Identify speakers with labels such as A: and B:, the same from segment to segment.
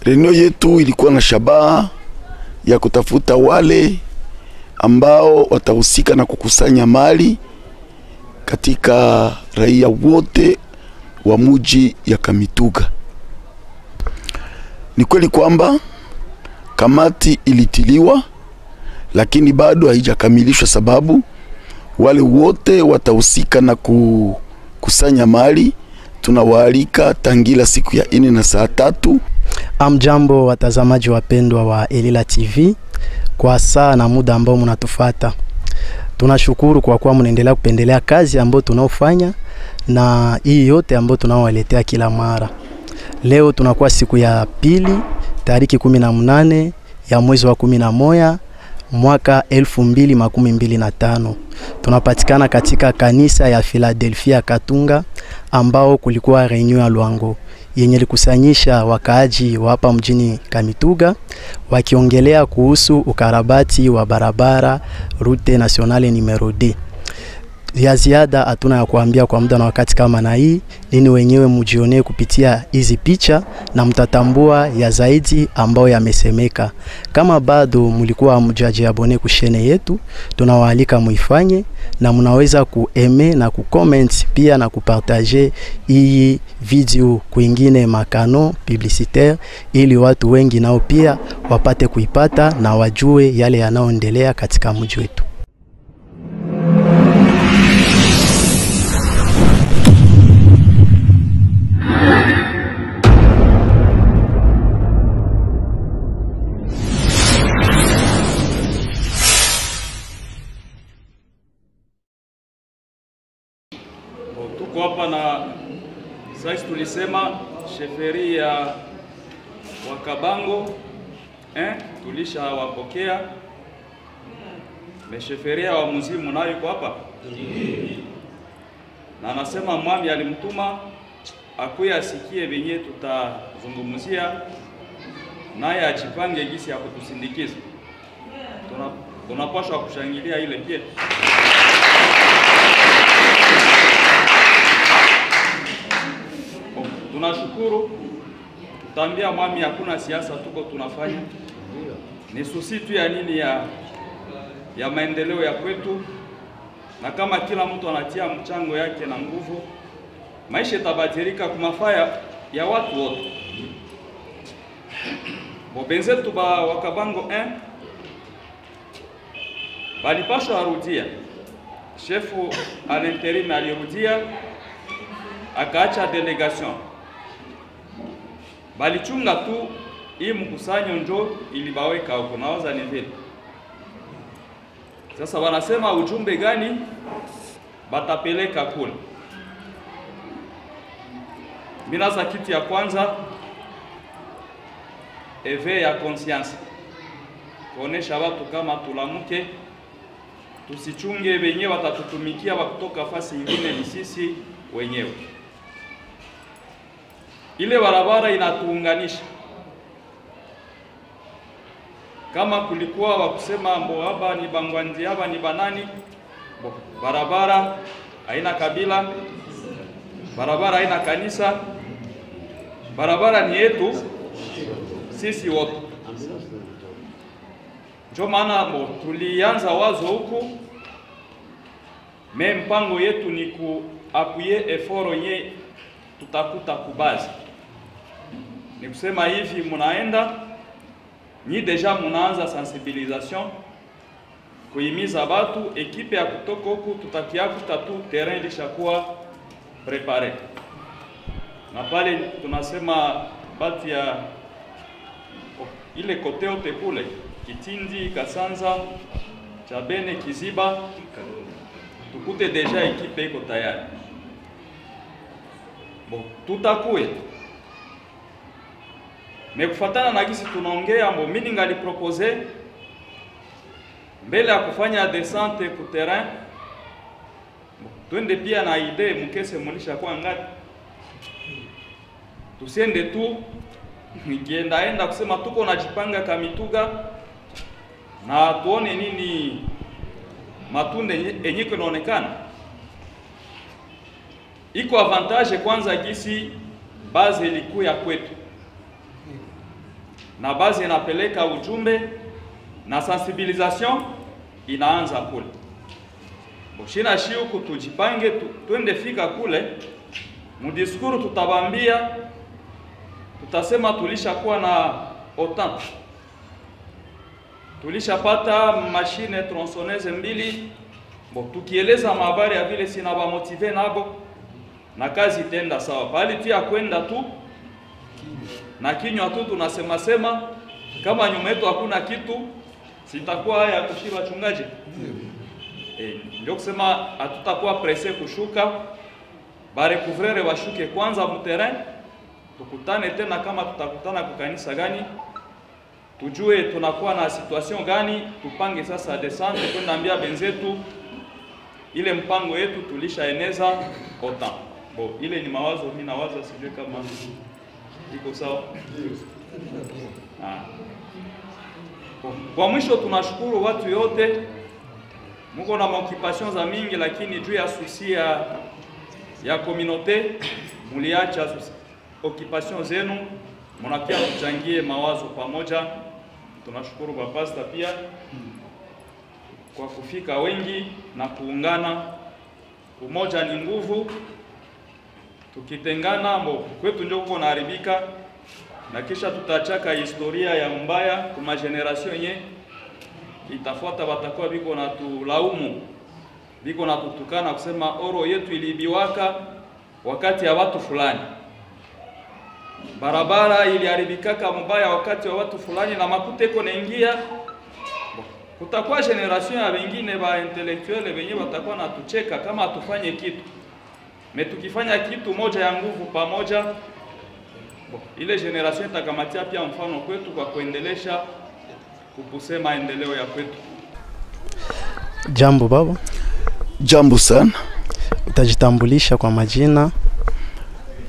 A: Reunion yetu ilikuwa na shabaha ya kutafuta wale ambao watahusika na kukusanya mali katika raia wote wa mji ya Kamituga. Ni kweli kwamba kamati ilitiliwa, lakini bado haijakamilishwa, sababu wale wote watahusika na kukusanya mali tunawaalika tangila siku ya 4 na saa 3.
B: Amjambo watazamaji wapendwa wa Elila TV, kwa saa na muda ambao mnatufuata. Tunashukuru kwa kuwa mnaendelea kupendelea kazi ambayo tunaofanya na hii yote ambayo tunawaletea kila mara. Leo tunakuwa siku ya pili, tariki 18 ya mwezi wa 11 mwaka 2025. Tunapatikana katika kanisa ya Philadelphia Katunga, ambao kulikuwa reunion ya Luango yenye likusanyisha wakaaji wa hapa mjini Kamituga, wakiongelea kuhusu ukarabati wa barabara route nationale numero 2. Ya ziada hatuna ya kuambia kwa muda na wakati kama na hii, nini wenyewe mjionee kupitia hizi picha na mtatambua ya zaidi ambao yamesemeka. Kama bado mlikuwa mjaji abone kushene yetu, tunawaalika muifanye, na mnaweza kueme na kucomment pia na kupartager hii video kwingine makano publicitaire, ili watu wengi nao pia wapate kuipata na wajue yale yanayoendelea katika mji wetu.
C: Tuko hapa na sasa tulisema sheferi ya Wakabango tulisha wapokea. Mesheferia wa muzimu nayo yuko hapa. Na anasema mwami alimtuma akuye asikie venye tutazungumzia, naye ajipange gisi ya kutusindikiza. Tunapaswa kushangilia ile pia. Tunashukuru, tutambia mwami hakuna siasa tuko tunafanya. Ni susi tu ya nini ya maendeleo ya kwetu, na kama kila mtu anatia mchango yake na nguvu, maisha itabadilika kwa mafaa ya watu wote. Bobenzetu ba Wakabango 1 balipashwa arudia. Shefu al-interim alirudia, akaacha delegation. Balichunga tu hii mkusanyo njo ilibaweka huko, nawaza ni vile. Sasa wanasema ujumbe gani batapeleka kule. Minaza kitu ya kwanza, eve ya conscience. Kuonesha watu kama tulamuke, tusichunge wenyewe watatutumikia wa kutoka fasi nyingine, ni sisi wenyewe. Ile barabara inatuunganisha. Kama kulikuwa wa kusema mbo haba ni bangwanzi, haba ni banani, barabara haina kabila, barabara haina kanisa, barabara ni yetu sisi wote. Ndio maana tulianza wazo huku, mpango yetu ni kuapuye eforo nye tutakuta kubazi. Ni kusema hivi, munaenda ni deja munaanza sensibilisation, kuhimiza batu, ekipe ya kutoka huku tutakiakuta tu terrain lishakuwa prepare. Na pale tunasema bati ya ile kote yote kule, Kitindi, Kasanza, Chabene, Kiziba, tukute deja ekipe iko tayari. Bon, tutakue. Mekufatana na gisi tunaongea, mimi ngali propose mbele ya kufanya descente ku terrain, twende pia na idee mkese mulisha kwa ngati. Tusiende tu nikienda kusema tuko najipanga Kamituga na tuone nini matunde enyiko inaonekana. Iko avantage kwanza gisi base ilikuwa ya kwetu. na basi inapeleka ujumbe na sensibilisation inaanza kule. Shina shiuku tujipange twende fika kule, mudiskuru tutabambia, tutasema tulishakuwa na OTAN, tulishapata mashine tronçonneuse mbili, tukieleza mabari ya vile sina ba motive nabo na kazi itenda sawa. Bali tu ya kwenda tu na kinywa tu tunasema sema, kama nyuma yetu hakuna kitu, sitakuwa haya kushira chungaji. Ndio kusema hatutakuwa presse kushuka, bare couvrere washuke kwanza mu terrain, tukutane tena kama tutakutana kwa kanisa gani, tujue tunakuwa na situation gani, tupange sasa descente kwenda ambia benzetu ile mpango yetu tulishaeneza OTAN. Ile ni mawazo mimi nawaza, sijui kama iko sawa. Kwa mwisho tunashukuru watu yote, muko na maoccupation za mingi, lakini juu ya susi ya communauté muliacha occupation zenu, mnakia kuchangie mawazo pamoja. Tunashukuru bapasta pia kwa kufika wengi na kuungana. Umoja ni nguvu, tukitengana kwetu ndio kuko naharibika, na kisha tutachaka historia ya mbaya kwa generation yenye itafuata, watakuwa biko na tulaumu, biko na tutukana kusema oro yetu ilibiwaka wakati ya watu fulani, barabara iliharibikaka mbaya wakati wa watu fulani, na makuteko naingia. Kutakuwa generation ya wengine ba intellectuel wenye watakuwa na tucheka kama atufanye kitu. Tukifanya kitu moja ya nguvu pamoja, ile generation itakamatia pia mfano kwetu kwa kuendelesha kupuse maendeleo ya kwetu.
B: Jambo baba.
A: Jambo sana.
B: Utajitambulisha kwa majina?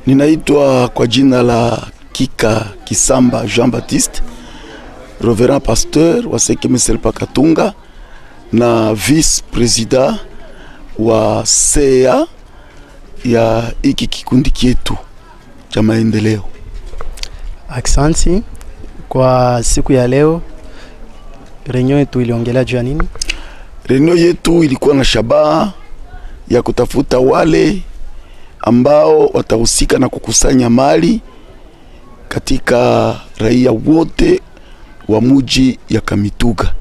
A: Ninaitwa kwa jina la Kika Kisamba Jean Baptiste, Reverend Pasteur wa Sekemesel Pakatunga na Vice President wa CEA ya iki kikundi kietu cha maendeleo.
B: Aksanti. Kwa siku ya leo reunion yetu iliongelea juu ya nini?
A: Reunion yetu ilikuwa na shabaha ya kutafuta wale ambao watahusika na kukusanya mali katika raia wote wa muji ya Kamituga.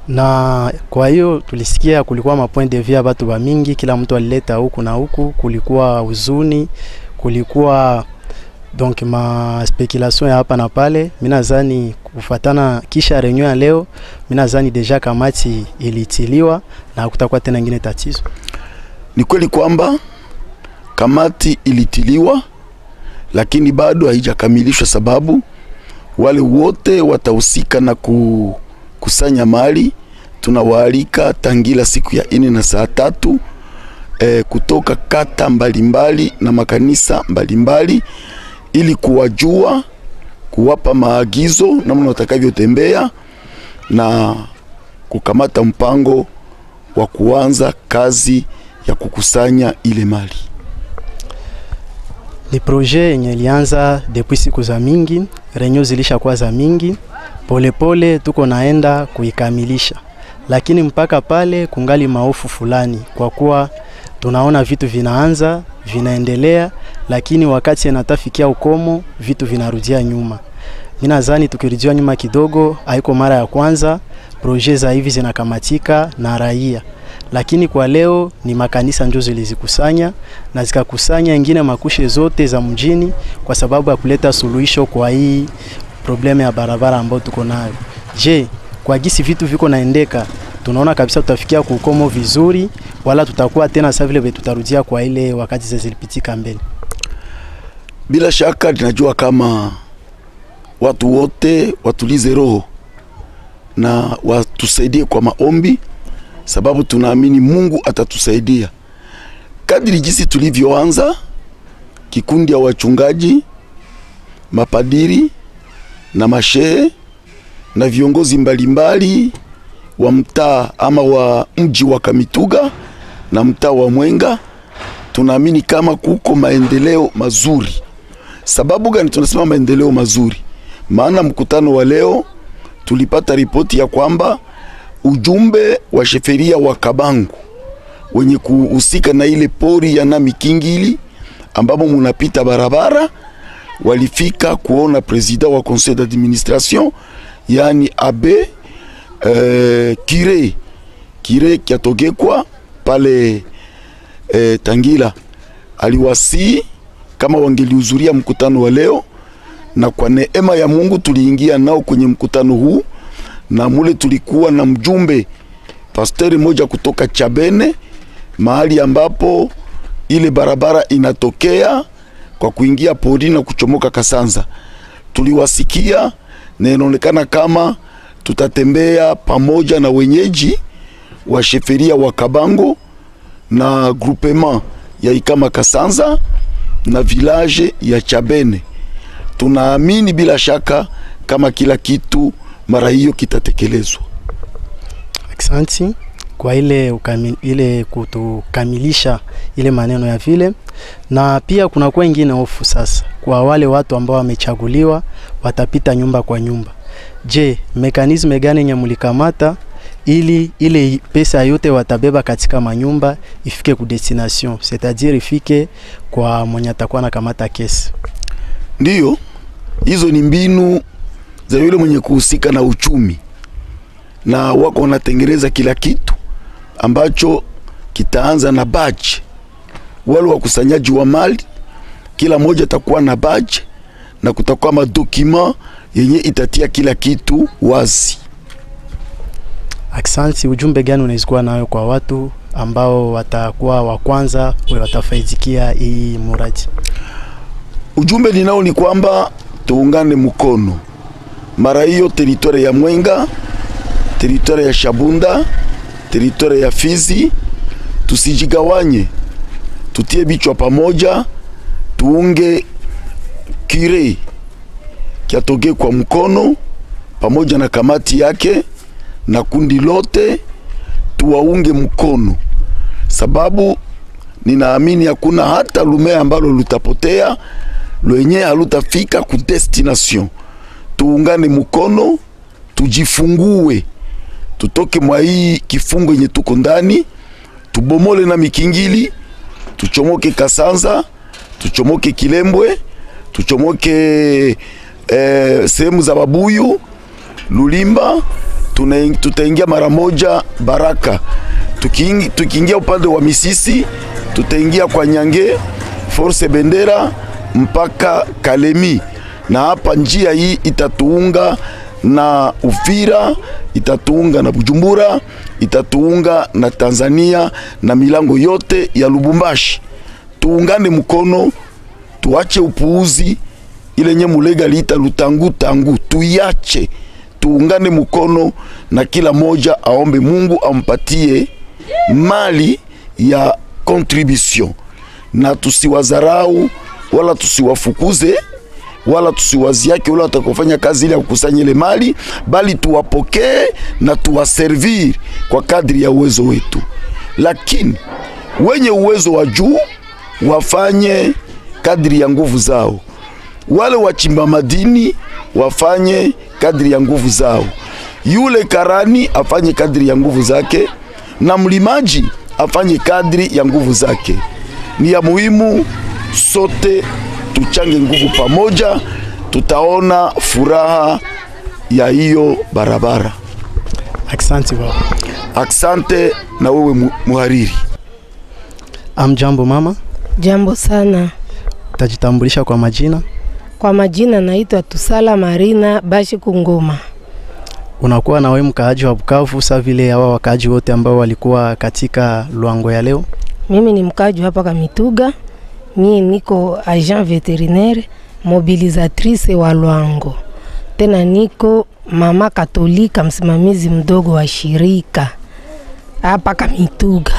B: Na kwa hiyo tulisikia kulikuwa mapoint de vue watu wa mingi, kila mtu alileta huku na huku, kulikuwa huzuni, kulikuwa donc ma speculation ya hapa na pale. Mimi nadhani kufuatana kisha reunion ya leo, mimi nadhani deja kamati ilitiliwa na kutakuwa tena nyingine tatizo.
A: Ni kweli kwamba kamati ilitiliwa, lakini bado haijakamilishwa, sababu wale wote watahusika na kusanya mali tunawaalika tangila siku ya 4 na saa 3 kutoka kata mbalimbali na makanisa mbalimbali, ili kuwajua, kuwapa maagizo namna watakavyotembea na kukamata mpango wa kuanza kazi ya kukusanya ile mali.
B: Ni projet yenye ilianza depuis siku za mingi, reunion zilishakuwa za mingi, polepole tuko naenda kuikamilisha, lakini mpaka pale kungali maofu fulani, kwa kuwa tunaona vitu vinaanza vinaendelea, lakini wakati yanatafikia ukomo vitu vinarudia nyuma. Mimi nadhani tukirudia nyuma kidogo, haiko mara ya kwanza projet za hivi zinakamatika na raia, lakini kwa leo ni makanisa ndio zilizikusanya na zikakusanya ingine makushe zote za mjini kwa sababu ya kuleta suluhisho kwa hii problema ya barabara ambayo tuko nayo. Je, kwa gisi vitu viko naendeka, tunaona kabisa tutafikia kukomo vizuri, wala tutakuwa tena sasa vile tutarudia kwa ile wakati zilipitika mbele?
A: Bila shaka tunajua kama watu wote watulize roho na watusaidie kwa maombi, sababu tunaamini Mungu atatusaidia. Kadiri jinsi tulivyoanza, kikundi ya wachungaji, mapadiri na mashehe na viongozi mbalimbali wa mtaa ama wa mji wa Kamituga na mtaa wa Mwenga, tunaamini kama kuko maendeleo mazuri, Sababu gani tunasema maendeleo mazuri? Maana mkutano wa leo tulipata ripoti ya kwamba ujumbe wa sheferia wa Kabangu wenye kuhusika na ile pori ya Nami Kingili ambapo munapita barabara walifika kuona president wa conseil d'administration yani abe Kire Kiatogekwa pale Tangila. Aliwasi kama wangelihudhuria mkutano wa leo, na kwa neema ya Mungu tuliingia nao kwenye mkutano huu, na mule tulikuwa na mjumbe pastori moja kutoka Chabene, mahali ambapo ile barabara inatokea kwa kuingia pori na kuchomoka Kasanza. Tuliwasikia na inaonekana kama tutatembea pamoja na wenyeji wa sheferia wa Kabango na groupement ya Ikama Kasanza na village ya Chabene. Tunaamini bila shaka kama kila kitu mara hiyo kitatekelezwa.
B: Asante kwa ile kutukamilisha ile maneno ya vile, na pia kuna kwa ingine hofu sasa kwa wale watu ambao wamechaguliwa watapita nyumba kwa nyumba. Je, mekanisme gani nyamulikamata ili ile pesa yote watabeba katika manyumba ifike ku destination, c'est-à-dire ifike kwa mwenye atakuwa na kamata kesi?
A: Ndiyo, hizo ni mbinu za yule mwenye kuhusika na uchumi, na wako wanatengeneza kila kitu ambacho kitaanza na badge. Wale wakusanyaji wa mali kila moja atakuwa na badge na kutakuwa madokima yenye itatia kila kitu wazi.
B: Aksanti, ujumbe gani unaizikuwa nayo kwa watu ambao watakuwa wa kwanza watafaidikia hii muradi?
A: Ujumbe ninao ni kwamba tuungane mkono. Mara hiyo teritoria ya Mwenga, teritoria ya Shabunda, teritoria ya Fizi, tusijigawanye. Tutie bichwa pamoja, tuunge Kire Kiatogekwa mkono pamoja na kamati yake na kundi lote, tuwaunge mkono, sababu ninaamini hakuna hata lume ambalo lutapotea lwenye halutafika ku destination. Tuungane mkono, tujifungue, tutoke mwa hii kifungo yenye tuko ndani, tubomole Nami Kingili, tuchomoke Kasanza, tuchomoke Kilembwe, tuchomoke sehemu za Babuyu, Lulimba. Tutaingia mara moja Baraka. Tukiingia upande wa Misisi, tutaingia kwa Nyange, Force Bendera mpaka Kalemi, na hapa njia hii itatuunga na Uvira, itatuunga na Bujumbura, itatuunga na Tanzania na milango yote ya Lubumbashi. Tuungane mkono, tuache upuuzi ile nye mulega liita lutangu tangu, tuiache. Tuungane mkono na kila moja aombe Mungu ampatie mali ya contribution, na tusiwazarau wala tusiwafukuze wala tusiwaziake wala watakofanya kazi ile ya kukusanya ile mali, bali tuwapokee na tuwaservir kwa kadri ya uwezo wetu. Lakini wenye uwezo wa juu wafanye kadri ya nguvu zao, wale wachimba madini wafanye kadri ya nguvu zao, yule karani afanye kadri ya nguvu zake, na mlimaji afanye kadri ya nguvu zake. Ni ya muhimu sote tuchange nguvu pamoja, tutaona furaha ya hiyo barabara.
B: Asante baba.
A: Asante na wewe muhariri.
B: Amjambo mama.
D: Jambo sana.
B: Utajitambulisha kwa majina?
D: Kwa majina naitwa Tusala Marina Bashi Kungoma.
B: Unakuwa na wewe mkaaji wa Bukavu sa vile hawa wakaaji wote ambao walikuwa katika luango ya leo?
D: Mimi ni mkaaji hapa Kamituga. Mimi niko agent veterinaire mobilisatrice wa luango. Tena niko mama Katolika, msimamizi mdogo wa shirika hapa Kamituga.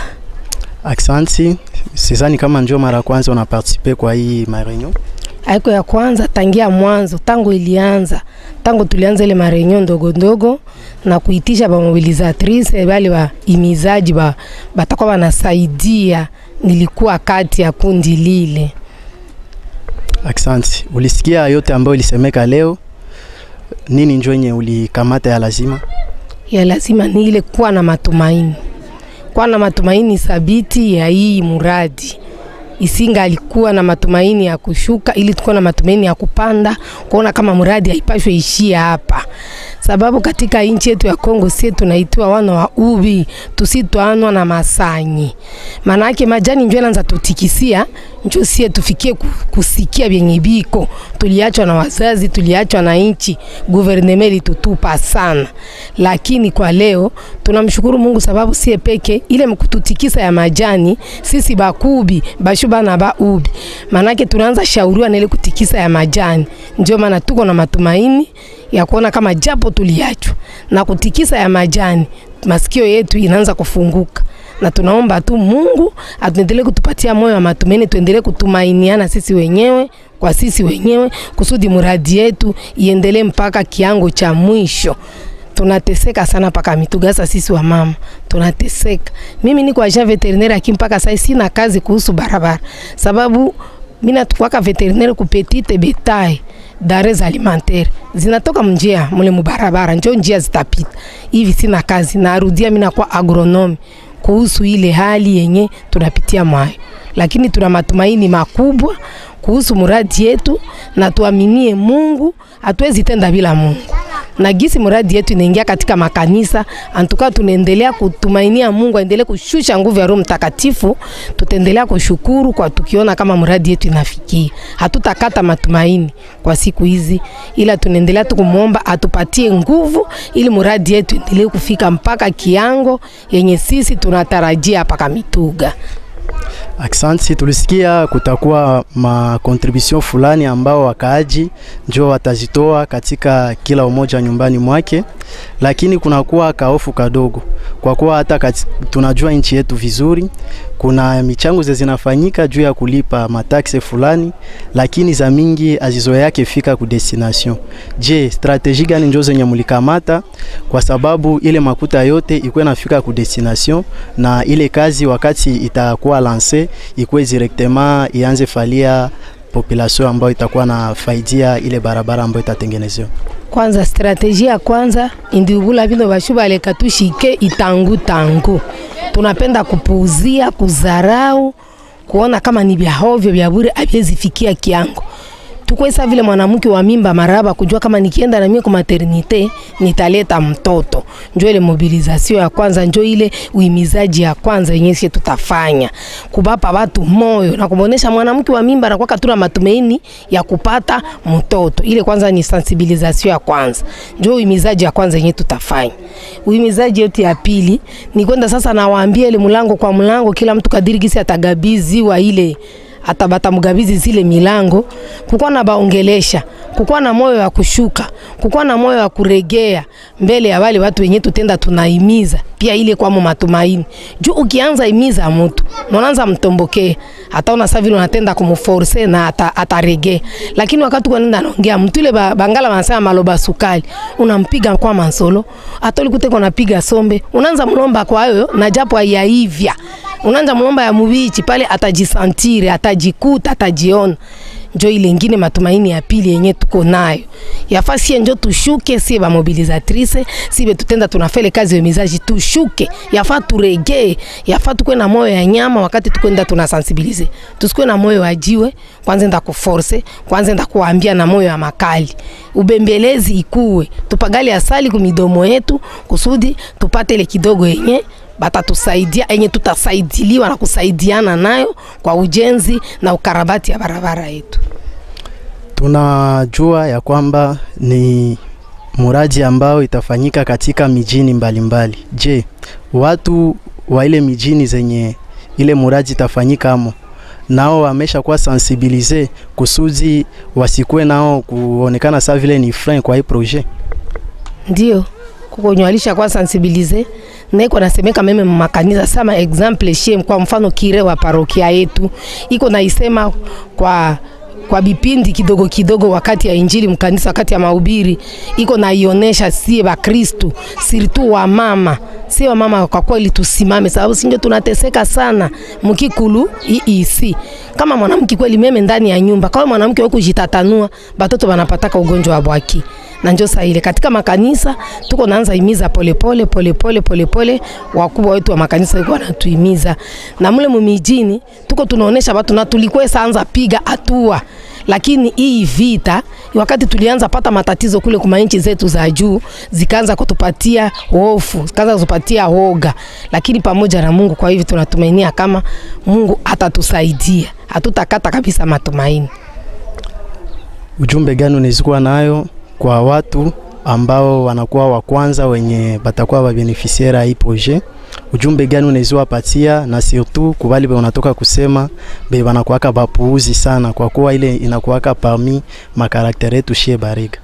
B: Asante. Sizani kama njoo mara kwanza una participer kwa hii marenyo?
D: Haiko ya kwanza, tangia mwanzo, tangu ilianza, tangu tulianza ile marenyo ndogo ndogo na kuitisha ba mobilisatrice bali wa imizaji batakuwa wanasaidia, nilikuwa kati ya kundi lile.
B: Asante. Ulisikia yote ambayo ilisemeka leo. Nini njoo yenye ulikamata ya lazima?
D: Ya lazima ni ile kuwa na matumaini. Kuwa na matumaini thabiti ya hii muradi. Isinga alikuwa na matumaini ya kushuka, ili tuko na matumaini ya kupanda, kuona kama muradi haipashwe ishia hapa. Sababu katika nchi yetu ya Kongo sisi tunaitwa wana wa ubi, tusitwanwa na masanyi. Maana yake majani njoo anaanza tutikisia, njoo sie tufikie kusikia vyenye biko. Tuliachwa na wazazi, tuliachwa na nchi, gouvernement tutupa sana. Lakini kwa leo tunamshukuru Mungu sababu sie peke ile mkututikisa ya majani, sisi bakubi, bashuba na baubi. Maana yake tunaanza shauriwa na ile kutikisa ya majani. Ndio maana tuko na matumaini ya kuona kama japo tuliachwa na kutikisa ya majani, masikio yetu inaanza kufunguka. Na tunaomba tu Mungu atuendelee kutupatia moyo wa matumaini, tuendelee kutumainiana sisi wenyewe kwa sisi wenyewe, kusudi muradi yetu iendelee mpaka kiango cha mwisho. Tunateseka sana paka Mitugasa, sisi wa mama tunateseka. Mimi niko agent veterinaire aki mpaka sasa sina kazi kuhusu barabara, sababu mimi natukwaka veterinaire ku petite bétail dares alimentaire zinatoka mjia mule mubarabara, njoo njia zitapita hivi. Sina kazi, narudia mimi nakuwa agronome kuhusu ile hali yenye tunapitia mwayo, lakini tuna matumaini makubwa kuhusu muradi yetu, na tuaminie Mungu, hatuwezi tenda bila Mungu. Na gisi muradi yetu inaingia katika makanisa, antuka tunaendelea kutumainia Mungu aendelee kushusha nguvu ya Roho Mtakatifu. Tutaendelea kushukuru kwa tukiona kama muradi yetu inafikia. Hatutakata matumaini kwa siku hizi, ila tunaendelea tukumuomba atupatie nguvu ili muradi yetu endelee kufika mpaka kiango yenye sisi tunatarajia hapa Kamituga.
B: Asante. Tulisikia kutakuwa ma contribution fulani ambao wakaaji njoo watazitoa katika kila umoja nyumbani mwake, lakini kunakuwa kaofu kadogo kwa kuwa hata tunajua nchi yetu vizuri, kuna michango zinafanyika juu ya kulipa mataxe fulani, lakini za mingi azizo yake fika ku destination. Je, strategie gani njoo zenye mlikamata kwa sababu ile makuta yote ikuwe nafika ku destination, na ile kazi wakati itakuwa lance ikuwe directement ianze falia population ambayo itakuwa na faidia ile barabara ambayo itatengenezwa?
D: Kwanza strategia ya kwanza indibula bino bashuba leka tushike itangu tangu. Tunapenda kupuuzia, kuzarau, kuona kama ni vya hovyo vya bure abizifikia kiango. Tukwesa vile mwanamke wa mimba maraba kujua kama nikienda na mimi kwa maternite nitaleta mtoto. Njoo ile mobilisation ya kwanza, njoo ile uimizaji ya kwanza yenyewe sisi tutafanya. Kubapa watu moyo na kuonesha mwanamke wa mimba anakuwa tuna matumaini ya kupata mtoto. Ile kwanza ni sensibilisation ya kwanza. Njoo uimizaji ya kwanza yenyewe tutafanya. Uimizaji yote ya pili ni kwenda sasa nawaambia ile mlango kwa mlango, kila mtu kadiri gisi atagabizi wa ile atabata mugabizi zile milango, kukuwa na baongelesha, kukuwa na moyo wa kushuka, kukuwa na moyo wa kuregea mbele ya wale watu wenye tutenda tunaimiza. Pia ile kwa matumaini. Juu ukianza imiza mtu, unaanza mtombokea, ataona sasa vile unatenda kumforce na ataregea. Lakini wakati unaenda anaongea mtu ile bangala wanasema maloba sukali, unampiga kwa mansolo, hata ulikute unapiga sombe, unaanza mlomba kwa hayo na japo hayaivya. Unaanza mlomba ya mubichi pale, atajisantire, atajikuta, atajiona. Njoo ile nyingine matumaini ya pili yenye tuko nayo. Yafasi njoo tushuke, si ba mobilisatrice, si be tutenda tunafele kazi ya mizaji, tushuke. Yafaa turegee, yafaa tukwe na moyo ya nyama wakati tukwenda tunasensibilize. Tusikwe na moyo wa jiwe, kwanza enda kuforce, kwanza enda kuambia na moyo ya makali. Ubembelezi ikuwe, tupagali asali kumidomo yetu kusudi tupate ile kidogo yenye bata tusaidia, enye tutasaidiliwa na kusaidiana nayo kwa ujenzi na ukarabati ya barabara yetu.
B: Tunajua ya kwamba ni muradi ambao itafanyika katika mijini mbalimbali. Je, watu wa ile mijini zenye ile muradi itafanyika amo, nao wamesha kuwa sensibilize kusudi wasikue nao kuonekana sawa vile ni frein kwa hii projet?
D: Ndio, kukonyalisha kwa sensibilize. Neko nasemeka meme makanisa sama example shem, kwa mfano kire wa parokia yetu iko naisema kwa kwa bipindi kidogo kidogo wakati ya injili mkanisa, wakati ya mahubiri iko naionesha sie ba Kristo sirtu wa mama, sie wa mama kwa kweli tusimame, sababu sinjo tunateseka sana mkikulu iisi. Kama mwanamke kweli meme ndani ya nyumba, kama mwanamke wako jitatanua batoto banapataka ugonjwa wa bwaki. Na njoo saa ile katika makanisa tuko naanza himiza polepole wakubwa wetu wa makanisa wako wanatuhimiza, na mule mumijini tuko tunaonesha watu na tulikuwa saanza piga hatua. Lakini hii vita wakati tulianza pata matatizo kule kwa nchi zetu za juu, zikaanza kutupatia hofu, zikaanza kutupatia hoga, lakini pamoja na Mungu, kwa hivyo tunatumainia kama Mungu atatusaidia, hatutakata kabisa matumaini.
B: Ujumbe gani unazikuwa nayo kwa watu ambao wanakuwa wa kwanza wenye batakuwa ba beneficiaire hii projet? Ujumbe gani unaziwa patia, na surtout kubali be unatoka kusema be banakuwaka bapuuzi sana, kwa kuwa ile inakuwaka parmi makaraktere yetu Chez Barega?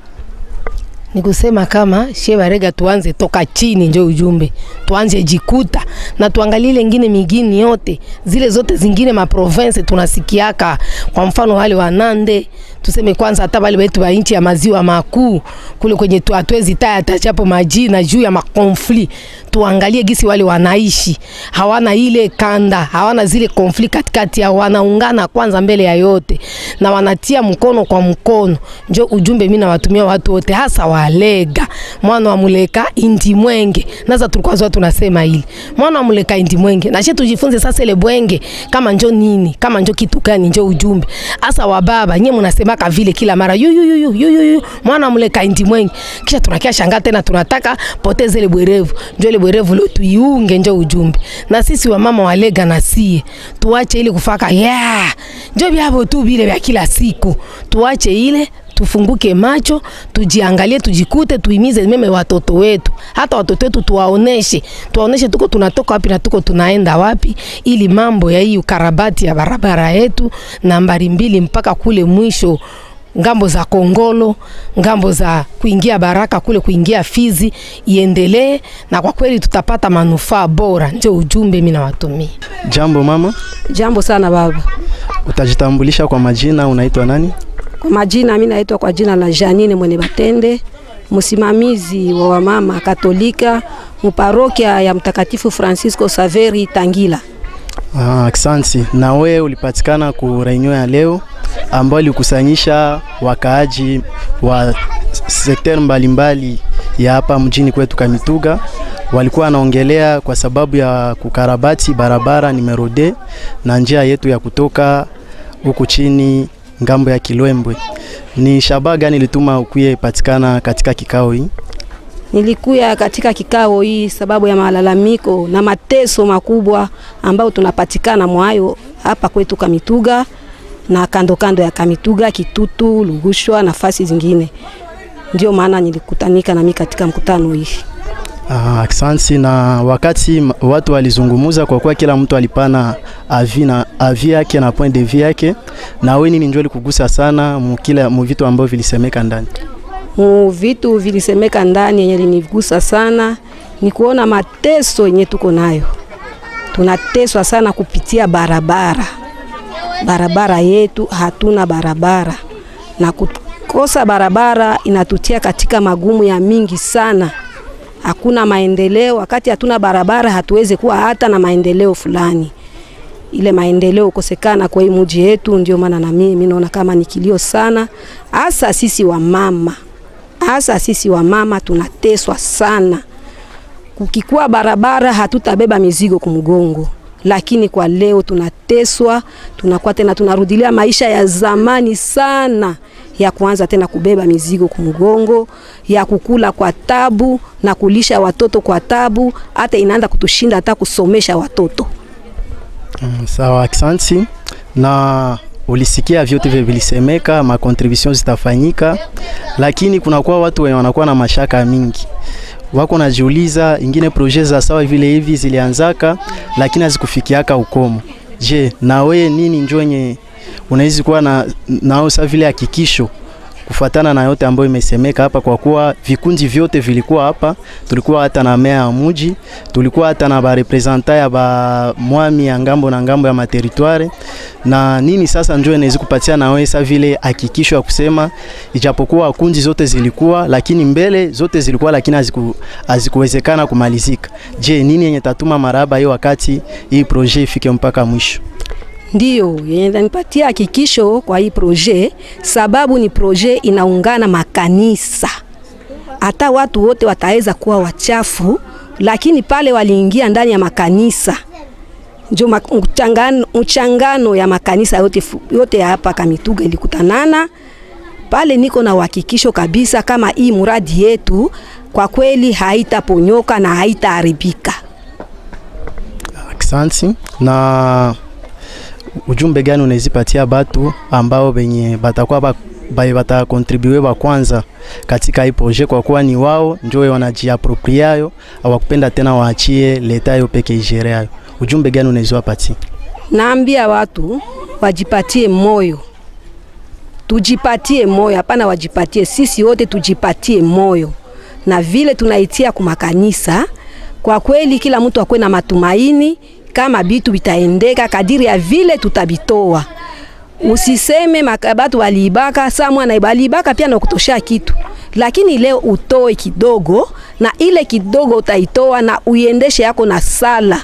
D: Ni kusema kama Chez Barega tuanze toka chini, ndio ujumbe. Tuanze jikuta na tuangalie lengine migini yote, zile zote zingine ma province tunasikiaka, kwa mfano wale wa Nande, tuseme kwanza hata wale wetu wa nchi ya maziwa makuu kule kwenye tuatwezi taya tachapo majina juu ya makonfli, tuangalie gisi wale wanaishi, hawana ile kanda, hawana zile konfli katikati ya, wanaungana kwanza mbele ya yote na wanatia mkono kwa mkono. Ndio ujumbe mimi nawatumia watu wote, hasa Walega, mwana wa Muleka indi mwenge. Naza tulikuwa zote tunasema hili mwana wa Muleka indi mwenge, na shetu tujifunze sasa ile bwenge kama njo nini, kama njo kitu gani, njo ujumbe hasa wa baba. Nyie mnasema vile kila mara yu mwana wa Muleka indi mwenge, kisha tunakia shanga tena tunataka poteze ile bwerevu. Njo ile bwerevu leo tuiunge, njo ujumbe. Na sisi wa mama Walega na sie tuache ile kufaka njo byabo tu bile vya kila siku, tuache ile, tufunguke macho, tujiangalie, tujikute, tuimize meme watoto wetu. Hata watoto wetu tuwaoneshe tuko tunatoka wapi na tuko tunaenda wapi, ili mambo ya hii ukarabati ya barabara yetu nambari 2 mpaka kule mwisho ngambo za Kongolo, ngambo za kuingia Baraka kule kuingia Fizi iendelee, na kwa kweli tutapata manufaa bora. Ndio ujumbe mimi nawatumia.
B: Jambo mama.
E: Jambo sana baba.
B: Utajitambulisha kwa majina, unaitwa nani?
E: Kwa majina mimi naitwa kwa jina la Janine Mwene Batende, msimamizi wa wamama Katolika muparokia ya Mtakatifu Francisco Saveri Tangila.
B: Asante. Na wewe ulipatikana ku reunion ya leo ambao likusanyisha wakaaji wa sekta mbalimbali ya hapa mjini kwetu Kamituga. Walikuwa wanaongelea kwa sababu ya kukarabati barabara numero 2 na njia yetu ya kutoka huku chini ngambo ya Kilwembwe. Ni shabaha gani lituma ukuye patikana katika kikao hii?
E: Nilikuya katika kikao hii sababu ya malalamiko na mateso makubwa ambao tunapatikana mwayo hapa kwetu Kamituga na kando ya Kamituga, Kitutu, Lugushwa, nafasi zingine. Ndio maana nilikutanika na mimi katika mkutano hii.
B: Asante. Na wakati watu walizungumuza, kwa kuwa kila mtu alipana avi yake na point de vue yake, na wewe nini njoo likugusa sana mu vitu ambavyo vilisemeka ndani?
E: Vitu vilisemeka ndani yenye linigusa sana ni kuona mateso yenye tuko nayo. Tunateswa sana kupitia barabara yetu, hatuna barabara, na kukosa barabara inatutia katika magumu ya mingi sana. Hakuna maendeleo, wakati hatuna barabara hatuwezi kuwa hata na maendeleo fulani. Ile maendeleo ukosekana kwa hii mji yetu, ndio maana na mimi naona kama nikilio sana. Hasa sisi wa mama tunateswa sana. Kukikuwa barabara hatutabeba mizigo kumgongo, lakini kwa leo tunateswa, tunakuwa tena tunarudilia maisha ya zamani sana ya kuanza tena kubeba mizigo kumgongo, ya kukula kwa tabu na kulisha watoto kwa tabu, hata inaanza kutushinda hata kusomesha watoto.
B: Sawa, asante. Na ulisikia vyote vilisemeka, ma contributions zitafanyika, lakini kuna kwa watu wanakuwa na mashaka mingi. Wako najiuliza ingine project za sawa vile hivi zilianzaka lakini hazikufikiaka ukomo. Je, na wewe nini njonye unaweza kuwa nao sawa vile hakikisho kufuatana na yote ambayo imesemeka hapa, kwa kuwa vikundi vyote vilikuwa hapa. Tulikuwa hata na meya ya mji, tulikuwa hata na ba representa ya ba mwami ya ngambo na ngambo ya materitoire. Na nini sasa njoo inaweza kupatia na wewe sasa vile hakikisho ya kusema ijapokuwa kundi zote zilikuwa, lakini mbele zote zilikuwa, lakini hazikuwezekana kumalizika. Je, nini yenye tatuma maraba hiyo wakati hii projet ifike mpaka mwisho?
E: Ndiyo, yenye nipatia hakikisho kwa hii projet, sababu ni projet inaungana makanisa. Hata watu wote wataweza kuwa wachafu, lakini pale waliingia ndani ya makanisa. Ndio mchangano ya makanisa yote hapa Kamituga ilikutanana. Pale niko na uhakikisho kabisa kama hii muradi yetu kwa kweli haitaponyoka na haitaharibika.
B: Asante. Na ujumbe gani unazipatia batu ambao benye batakuwa bata contribue ba kwanza katika hii projet, kwa kuwa ni wao ndio wanajiappropriayo hawakupenda tena waachie leta yo peke ijereayo? Ujumbe gani unaziwapatia?
E: Naambia watu wajipatie moyo. Tujipatie moyo, hapana wajipatie, sisi wote tujipatie moyo. Na vile tunaitia kumakanisa, kwa kweli kila mtu akwe na matumaini kama bitu bitaendeka kadiri ya vile tutabitoa. Usiseme makabatu waliibaka, samwa na ibalibaka pia na kutosha kitu. Lakini leo utoe kidogo, na ile kidogo utaitoa na uiendeshe yako na sala.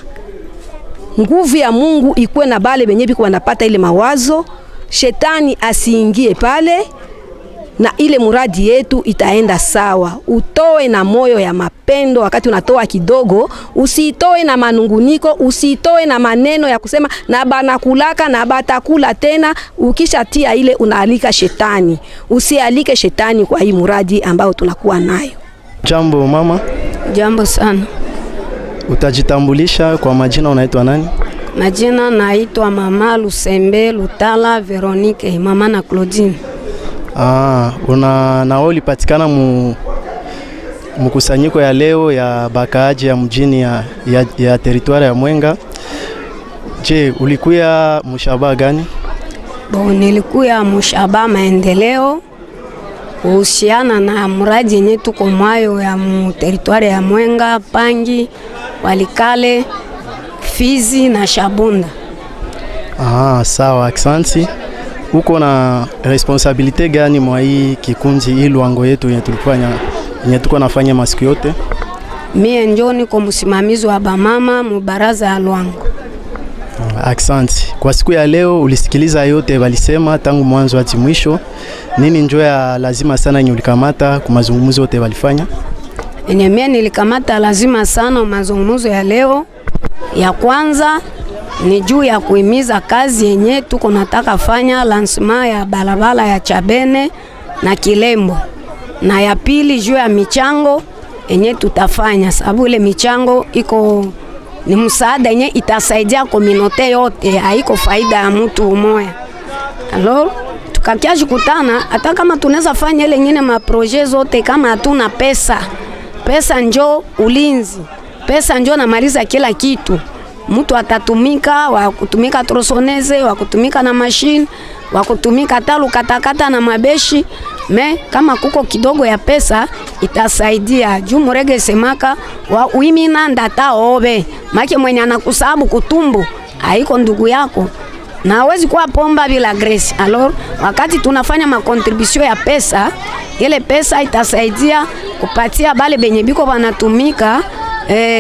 E: Nguvu ya Mungu ikuwe na bale benye biko wanapata ile mawazo, shetani asiingie pale, na ile muradi yetu itaenda sawa. Utoe na moyo ya mapendo. Wakati unatoa kidogo, usitoe na manunguniko, usitoe na maneno ya kusema na banakulaka na batakula tena. Ukishatia ile unaalika shetani. Usialike shetani kwa hii muradi ambao tunakuwa nayo.
B: Jambo mama.
F: Jambo sana.
B: Utajitambulisha kwa majina, unaitwa nani?
F: Majina naitwa Mama Lusembe Lutala Veronique, mama na Claudine.
B: Na wewe ulipatikana mkusanyiko ya leo ya bakaaji ya mjini ya territoire ya Mwenga. Je, ulikuya mshaba gani?
F: Nilikuya mshaba maendeleo kuhusiana na mradi yenye tuko mwayo ya territoire ya Mwenga, Pangi, Walikale, Fizi na Shabunda.
B: Sawa, asante. Uko na responsabilite gani mwa hii kikundi hii Luango yetu yenye tuko nafanya masiku yote?
F: Mie ndio niko msimamizi wa bamama mubaraza ya Luango.
B: Asante. Kwa siku ya leo ulisikiliza yote walisema tangu mwanzo hadi mwisho. Nini njoo ya lazima sana yenye ulikamata kwa mazungumzo yote walifanya?
F: Mie nilikamata lazima sana mazungumzo ya leo. Ya kwanza ni juu ya kuhimiza kazi yenye tuko nataka fanya lancement ya balabala ya Chabene na Kilembo. Na ya pili juu ya michango yenye tutafanya, sababu ile michango iko ni msaada yenye itasaidia community yote, haiko faida ya mtu mmoja. Alors tukakiaje kutana, hata kama tunaweza fanya ile nyingine ma projet zote, kama hatuna pesa, pesa njoo ulinzi, pesa njoo namaliza kila kitu. Mtu atatumika wa kutumika trosoneze, wa kutumika na machine, wa kutumika talu katakata na mabeshi. Kama kuko kidogo ya pesa itasaidia. Juu murege semaka wa uimina ndata obe, maki mwenye anakusabu kutumbu haiko ndugu yako na hawezi kuwa pomba bila grace. Alors wakati tunafanya makontribution ya pesa, ile pesa itasaidia kupatia bale benye biko banatumika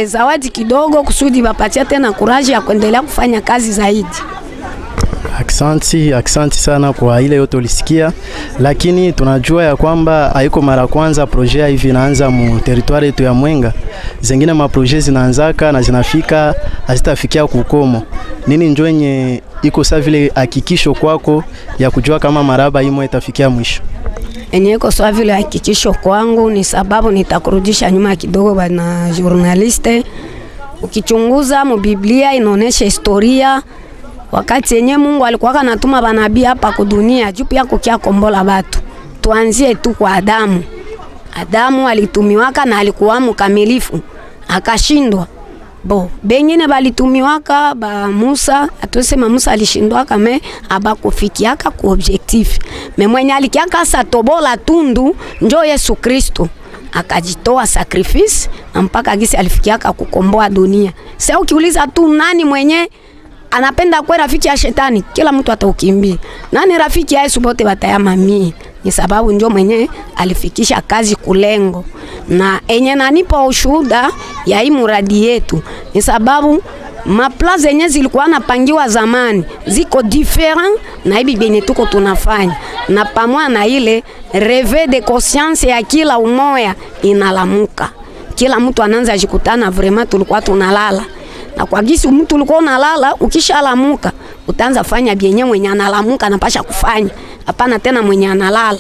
F: zawadi kidogo kusudi bapatia tena kuraji ya kuendelea kufanya kazi zaidi.
B: Aksanti sana kwa ile yote ulisikia, lakini tunajua ya kwamba haiko mara kwanza projet hivi inaanza mu territoire yetu ya Mwenga. Zingine ma projet zinaanzaka na zinafika hazitafikia kukomo. Nini njoo yenye iko sawa vile hakikisho kwako ya kujua kama maraba himo itafikia mwisho?
F: Iko sawa vile hakikisho kwangu ni sababu nitakurudisha nyuma kidogo bana journaliste. Ukichunguza mu Biblia inaonesha historia wakati yenye Mungu alikuwa anatuma banabii hapa kudunia juu pia kukia kombola watu. Tuanzie tu kwa Adamu. Adamu alitumiwaka na alikuwa mkamilifu, akashindwa. Bo, bengine balitumiwaka ba Musa, atosema Musa alishindwaka me abakufikiaka ku objectif. Me mwenye alikiaka satobola tundu njo Yesu Kristo. Akajitoa sacrifice mpaka gisi alifikiaka kukomboa dunia. Sasa ukiuliza tu nani mwenye anapenda kwa rafiki ya shetani, kila mtu ataukimbia. Nani rafiki ya Yesu, bote batayama mimi. Ni sababu ndio mwenye alifikisha kazi kulengo. Na enye nanipa ushuhuda ya hii muradi yetu ni sababu mapla zenye zilikuwa napangiwa zamani ziko different na hivi benye tuko tunafanya, na pamoja na ile reve de conscience ya kila umoya inalamuka. Kila mtu anaanza jikutana vraiment tulikuwa tunalala, na kwa gisi mtu ulikuwa unalala, ukishalamuka utaanza fanya bienye mwenye analamuka anapasha kufanya, hapana tena mwenye analala.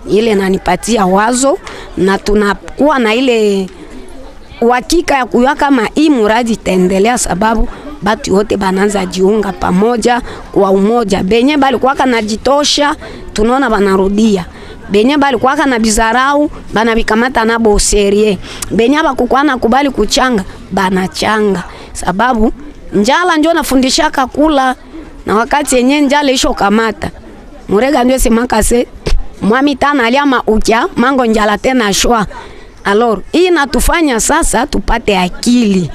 F: Ile nanipatia wazo, na tunakuwa na ile uhakika ya kujua kama hii muradi itaendelea, sababu batu wote bananza jiunga pamoja kwa umoja. Benye balikuwa kanajitosha tunaona banarudia, benye balikuwa kana bizarau banabikamata na boserie, benye bakukwa na kubali kuchanga banachanga, sababu njala ndio nafundishaka kula, na wakati yenye njala isho kamata murega ndio semaka se mwami tana aliama ukia mango njala tena shwa. Alors hii natufanya sasa tupate akili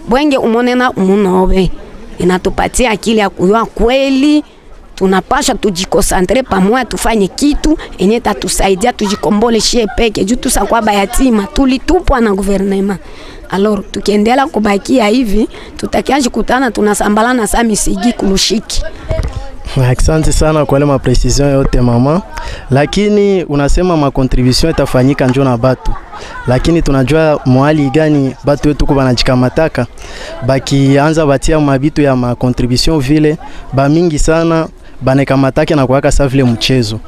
F: bwenge umonena umunobe, inatupatia akili ya kujua kweli tunapasha tujikosantre pamoja tufanye kitu enye tatusaidia tujikombole shie peke juu tusakwa bayatima tulitupwa na gouvernement. Alors tukiendelea kubakia hivi tutakiaje kutana tunasambalana saa misigi kulushiki.
B: Asante sana kwa ile maprecision yote mama, lakini unasema makontribution itafanyika njoo na batu, lakini tunajua mwali gani batu wetu kwa banajikamataka bakianza batia mabitu ya makontribution vile ba mingi sana banekamatake na kuwaka sa vile mchezo.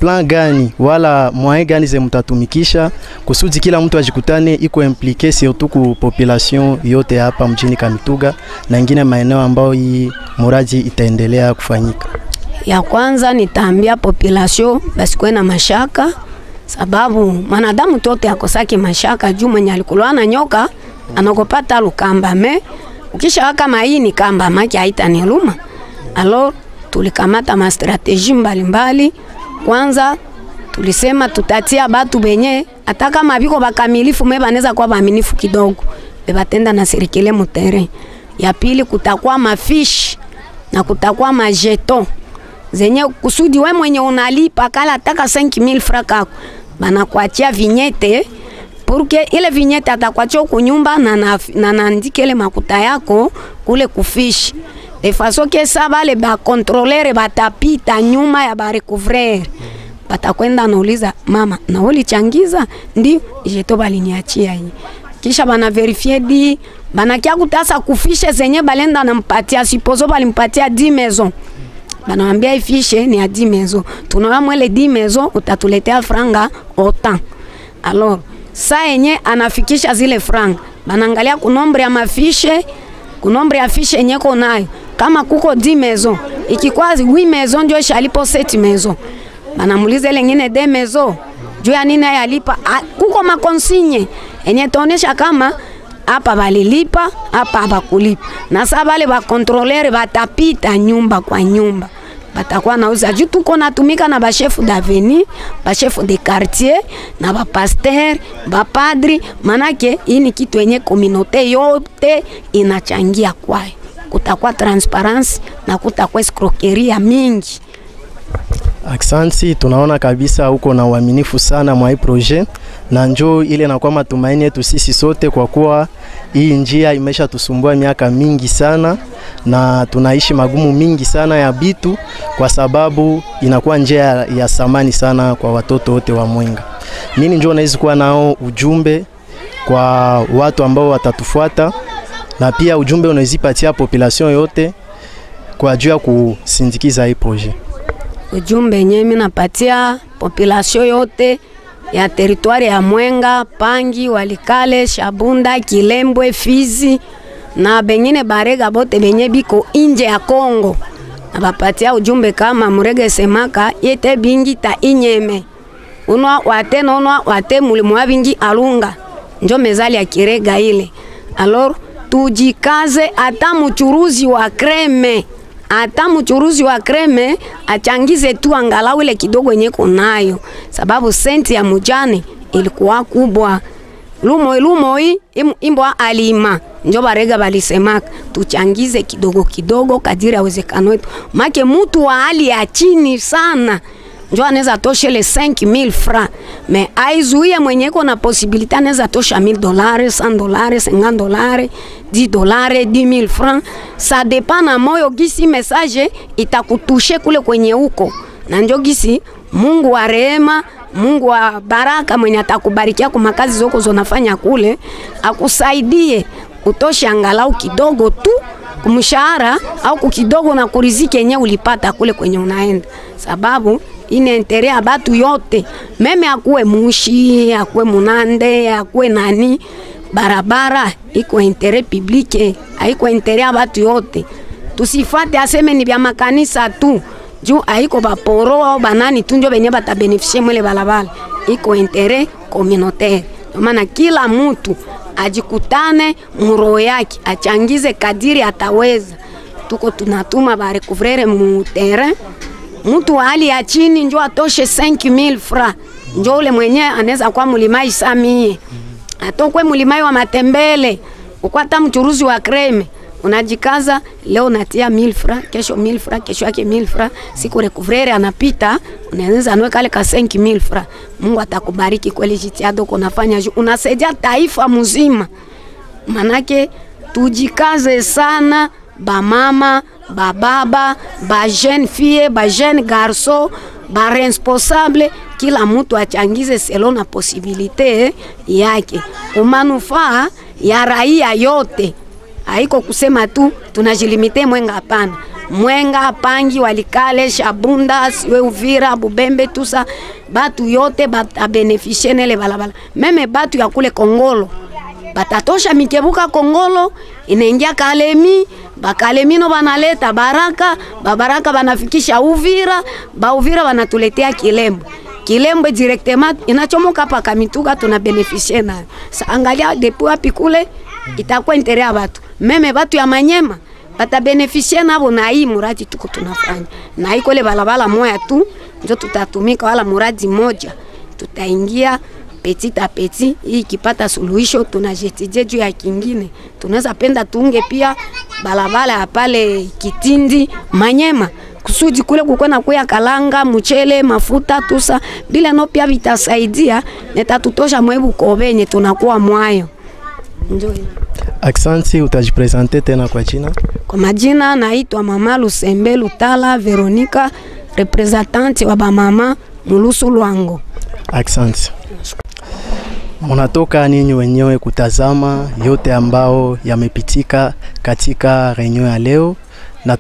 B: Plan gani wala moyen gani ze mtatumikisha kusudi kila mtu ajikutane iko impliqué surtout ku population yote hapa mjini Kamituga na ingine maeneo ambao hii muradi itaendelea kufanyika?
F: Ya kwanza nitaambia population basikuwe na mashaka, sababu manadamu tote akosaki mashaka juu mwenye alikulwa na nyoka anakopata lukamba me ukisha kama hii ni kamba maki haitaniluma. Alors tulikamata ma strategie mbalimbali. Kwanza tulisema tutatia batu benye ataka mabiko bakamilifu me baneza kwa baaminifu kidogo bebatenda na serikali mu terrain. Ya pili kutakuwa mafish na kutakuwa majeton zenye kusudi we mwenye unalipa kala ataka 5000 francs kako banakuachia vignette porque ile vignette atakuachia kunyumba na naandike ile makuta yako kule kufish de façon que ça va le ba contrôler batapita nyuma ya ba recouvrer batakwenda nauliza mama na ulichangiza ndio jeto baliniachia hii, kisha bana verifier di bana kia kutasa kufishe zenye balenda nampatia sipozo balimpatia 10 maisons banamwambia ifishe ni ya 10 maisons tunawa mwele 10 maisons utatuletea franga autant. Alors saa yenye anafikisha zile franga banaangalia kunombre ya mafishe kunombre ya fishe yenye konayo kama kuko 10 maisons ikikwa 8 maisons ndio shalipo 7 maisons banamuliza ile nyingine 2 maisons juu ya nini yalipa kuko makonsigne enye tonesha kama hapa balilipa hapa bakulipa, na sasa wale ba contrôleur batapita nyumba kwa nyumba batakuwa nauza juu tuko natumika na ba chef d'avenue ba chef de quartier na ba pasteur ba padri, manake hii ni kitu yenye communauté yote inachangia kwayo. Kutakuwa transparence na kutakuwa escroquerie mingi.
B: Aksanti, tunaona kabisa uko na uaminifu sana mwa hii projet, na njoo ile na kwa matumaini yetu sisi sote, kwa kuwa hii njia imesha tusumbua miaka mingi sana na tunaishi magumu mingi sana ya bitu, kwa sababu inakuwa njia ya samani sana kwa watoto wote wa Mwenga. Nini njoo naweza kuwa nao ujumbe kwa watu ambao watatufuata, na pia ujumbe unazipatia population yote kwa juu ya kusindikiza hii projet?
F: Ujumbe nyemi napatia population yote ya territoire ya Mwenga, Pangi, Walikale, Shabunda, Kilembwe, Fizi na bengine barega bote benye biko inje ya Kongo. Nabapatia ujumbe kama murege semaka yete bingi ta inyeme. Unwa wate mulimu wa bingi alunga. Njo mezali ya kirega ile. Alors tujikaze. Hata mchuruzi wa kreme, hata mchuruzi wa kreme achangize tu angalau ile kidogo yenye kunayo, sababu senti ya mujane ilikuwa kubwa. Lumo hii imbwa alima njo barega balisemaka tuchangize kidogo kidogo kadiri ya uwezekano wetu. Make mtu wa hali ya chini sana njo anaweza tosha le 5000 francs, me aizuie mwenye iko na posibilite anaweza tosha $1000, $100, $50, $10, 10000 francs. Ça dépend na moyo gisi message itakutushe kule kwenye uko, na njo gisi Mungu wa rehema, Mungu wa baraka mwenye atakubarikia kwa makazi zoko zonafanya kule, akusaidie utoshe angalau kidogo tu kumshahara au kukidogo na kuriziki yenye ulipata kule kwenye unaenda, sababu ine enterea batu yote, meme akuwe mushi, akuwe munande, akuwe nani, barabara iko entere publique, haiko enterea batu yote. Tusifate aseme ni bya makanisa tu, juu haiko baporo banani tunjo benye bata beneficie mwele balabala, iko entere communautaire. Maana kila mtu ajikutane muro yake, achangize kadiri ataweza. Tuko tunatuma ba recouvrer mu terrain, mtu wa hali ya chini njo atoshe 5000 francs, njo ule mwenye anaweza kwa mulimai samie, atokwe mulimai wa matembele, ukwata mchuruzi wa kreme, unajikaza leo natia 1000 francs, kesho 1000 francs, kesho yake 1000 francs, siku recouvrer anapita, unaweza anweka kale ka 5000 francs. Mungu atakubariki kweli, jitihada unafanya, unasaidia taifa mzima. Manake tujikaze sana, ba mama, ba baba, ba jeune fille, ba jeune garçon, ba responsable, kila mtu achangize selon na posibilite yake, umanufaa ya raia yote. Haiko kusema tu tunajilimite Mwenga, hapana. Mwenga, Pangi, Walikale, Shabunda, siwe Uvira, Bubembe, tusa batu yote bata beneficie nele balabala. Meme batu ya kule Kongolo batatosha mikebuka Kongolo inaingia Kalemi, bakalemi no banaleta Baraka, Baraka banafikisha Uvira, ba Uvira banatuletea Kilembo. Kilembo directement inachomoka pa Kamituga, tuna beneficie nayo. Sa angalia depuis wapi kule itakuwa enterea batu. Meme batu ya Manyema bata beneficie nabo na hii muradi tuko tunafanya. Na hii kule balabala moya tu ndio tutatumika, wala muradi moja tutaingia petit a petit. Hii kipata suluhisho tunajetije juu ya kingine. Tunaweza penda tuunge pia balabala ya pale Kitindi Manyema, kusudi kule kukona kuya kalanga, mchele, mafuta tusa bila no pia vitasaidia neta tutosha mwebu kobenye tunakuwa mwayo. Ndio.
B: Aksanti, utajipresente tena kwa jina?
F: Kwa majina naitwa Mama Lusembe Lutala Veronica, representante wa bamama Mulusu Lwango. Aksanti.
B: Munatoka ninyi wenyewe kutazama yote ambao yamepitika katika reunion ya leo, na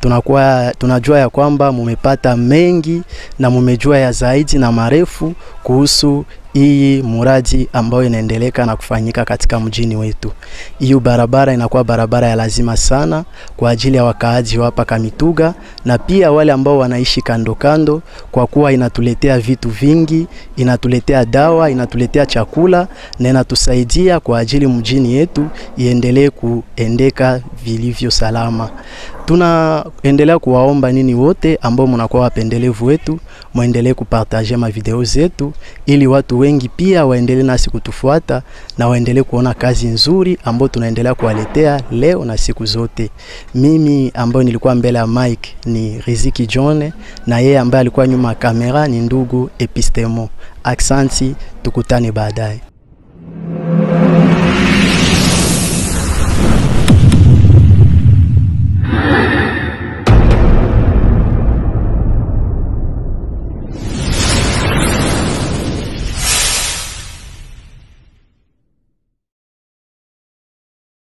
B: tunajua ya kwamba mumepata mengi na mumejua ya zaidi na marefu kuhusu hii muradi ambayo inaendeleka na kufanyika katika mjini wetu. Hiyo barabara inakuwa barabara ya lazima sana kwa ajili ya wakaaji hapa Kamituga na pia wale ambao wanaishi kando kando, kwa kuwa inatuletea vitu vingi, inatuletea dawa, inatuletea chakula na inatusaidia kwa ajili mjini yetu iendelee kuendeka vilivyo salama. Tunaendelea kuwaomba nini wote ambao mnakuwa wapendelevu wetu, muendelee kupartager ma video zetu ili watu wengi pia waendelee nasi kutufuata na waendelee kuona kazi nzuri ambayo tunaendelea kuwaletea leo na siku zote. Mimi ambaye nilikuwa mbele ya mic ni Riziki John, na yeye ambaye alikuwa nyuma ya kamera ni ndugu Epistemo. Aksanti, tukutane baadaye.